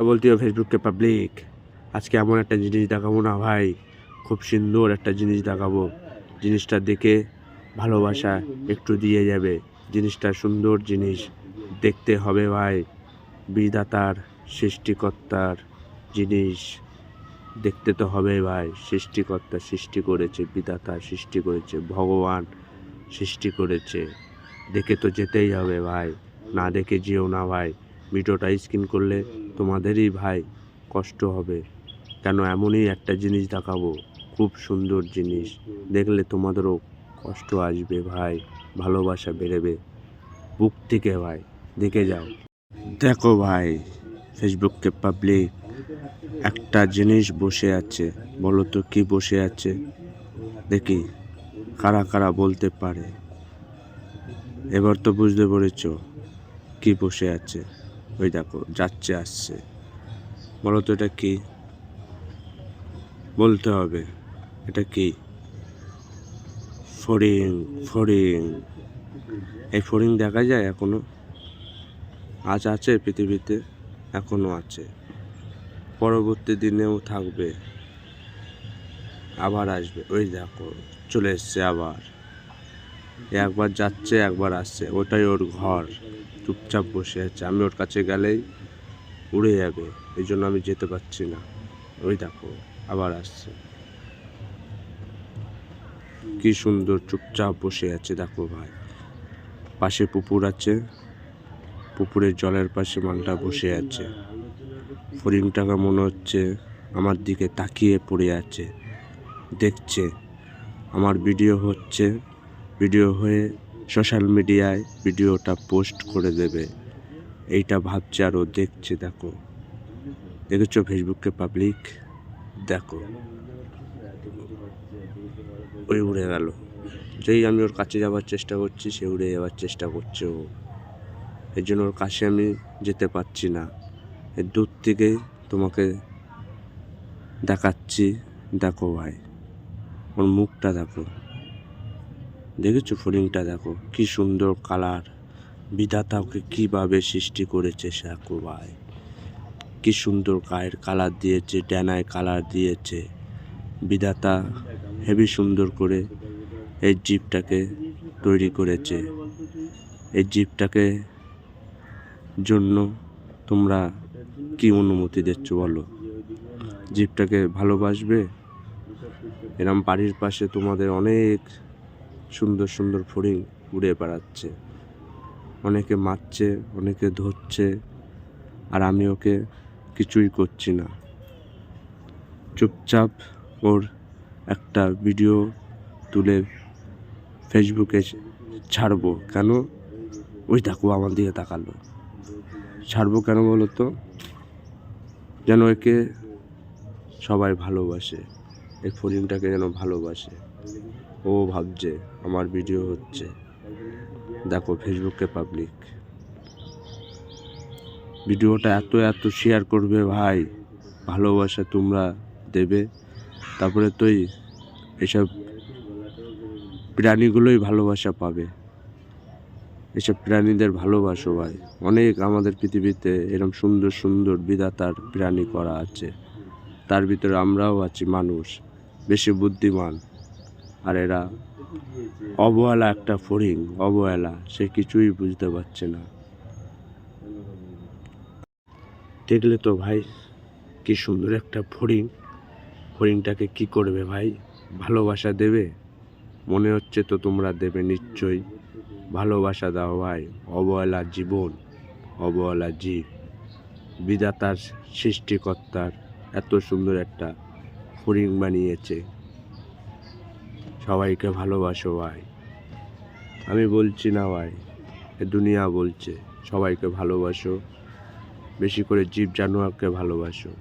বলতেও ফেসবুককে পাবলিক আজকে এমন একটা জিনিস দেখাবো না ভাই, খুব সুন্দর একটা জিনিস দেখাবো। জিনিসটা দেখে ভালোবাসা একটু দিয়ে যাবে। জিনিসটা সুন্দর জিনিস দেখতে হবে ভাই। বিধাতার সৃষ্টিকর্তার জিনিস দেখতে তো হবে ভাই। সৃষ্টিকর্তা সৃষ্টি করেছে, বিধাতা সৃষ্টি করেছে, ভগবান সৃষ্টি করেছে, দেখে তো যেতেই হবে ভাই। না দেখে যেও না ভাই। ভিডিওটা স্ক্রিন করলে তোমাদেরই ভাই কষ্ট হবে। কেন এমনই একটা জিনিস দেখাবো, খুব সুন্দর জিনিস দেখলে তোমাদেরও কষ্ট আসবে ভাই, ভালোবাসা বেড়েবে বুক থেকে ভাই। দেখে যাও। দেখো ভাই, ফেসবুককে পাবলিক একটা জিনিস বসে আছে, বলো তো কি বসে আছে? দেখি কারা কারা বলতে পারে। এবার তো বুঝতে পেরেছ কি বসে আছে। ওই দেখো যাচ্ছে আসছে, বলো তো এটা কি? বলতে হবে এটা কি? ফড়িং। ফড়িং। এই ফড়িং দেখা যায় এখনো? আজ আছে পৃথিবীতে, এখনো আছে, পরবর্তী দিনেও থাকবে, আবার আসবে। ওই দেখো চলে এসছে আবার। একবার যাচ্ছে একবার আসছে, ওটাই ওর ঘর। চুপচাপ বসে আছে, আমি ওর কাছে গেলেই উড়ে যাবে, এই জন্য আমি যেতে পারছি না। ওই দেখো আবার আসছে, কি সুন্দর চুপচাপ বসে আছে দেখো ভাই। পাশে পুকুর আছে, পুকুরের জলের পাশে মালটা বসে আছে। ফড়িংটাকে মনে হচ্ছে আমার দিকে তাকিয়ে পড়ে আছে, দেখছে আমার ভিডিও হচ্ছে, ভিডিও হয়ে সোশ্যাল মিডিয়ায় ভিডিওটা পোস্ট করে দেবে, এইটা ভাবছে আর ও দেখছে। দেখো, দেখেছো ফেসবুককে পাবলিক? দেখো ওই উড়ে গেল। যেই আমি ওর কাছে যাওয়ার চেষ্টা করছি, সে উড়ে যাওয়ার চেষ্টা করছে ও। এর জন্য ওর কাছে আমি যেতে পারছি না। এর দূর থেকে তোমাকে দেখাচ্ছি। দেখো ভাই, ওর মুখটা দেখো, দেখেছো ফড়িংটা? দেখো কি সুন্দর কালার, বিধাতা ওকে কীভাবে সৃষ্টি করেছে। দেখো ভাই, কি সুন্দর গায়ের কালার দিয়েছে, ডানায় কালার দিয়েছে। বিধাতা হেবি সুন্দর করে এই জীবটাকে তৈরি করেছে। এই জীবটাকে জন্য তোমরা কি অনুমতি দিচ্ছ বলো? জীবটাকে ভালোবাসবে? এরম বাড়ির পাশে তোমাদের অনেক সুন্দর সুন্দর ফড়িং উড়ে বেড়াচ্ছে, অনেকে মারছে, অনেকে ধরছে, আর আমি ওকে কিছুই করছি না। চুপচাপ ওর একটা ভিডিও তুলে ফেসবুকে ছাড়বো। কেন? ওই দেখো আমার দিকে তাকালো। ছাড়বো কেন বলো তো? যেন একে সবাই ভালোবাসে, এই ফড়িংটাকে যেন ভালোবাসে। ও ভাবছে আমার ভিডিও হচ্ছে। দেখো ফেসবুকে পাবলিক, ভিডিওটা এত এত শেয়ার করবে ভাই, ভালোবাসা তোমরা দেবে, তারপরে তুই এসব প্রাণীগুলোই ভালোবাসা পাবে। এসব প্রাণীদের ভালোবাসো ভাই। অনেক আমাদের পৃথিবীতে এরকম সুন্দর সুন্দর বিধাতার প্রাণী করা আছে, তার ভিতরে আমরাও আছি মানুষ, বেশি বুদ্ধিমান। আর এরা অবহেলা, একটা ফড়িং অবহেলা, সে কিছুই বুঝতে পারছে না। দেখলে তো ভাই কি সুন্দর একটা ফড়িং। ফড়িংটাকে কি করবে ভাই? ভালোবাসা দেবে? মনে হচ্ছে তো তোমরা দেবে নিশ্চয়ই। ভালোবাসা দাও ভাই। অবহেলা জীবন, অবহেলা জীব, বিধাতার সৃষ্টিকর্তার এত সুন্দর একটা ফড়িং বানিয়েছে। সবাইকে ভালোবাসো ভাই। আমি বলছি না ভাই, এ দুনিয়া বলছে। সবাইকে ভালোবাসো, বেশি করে জীব জানোয়ারকে ভালোবাসো।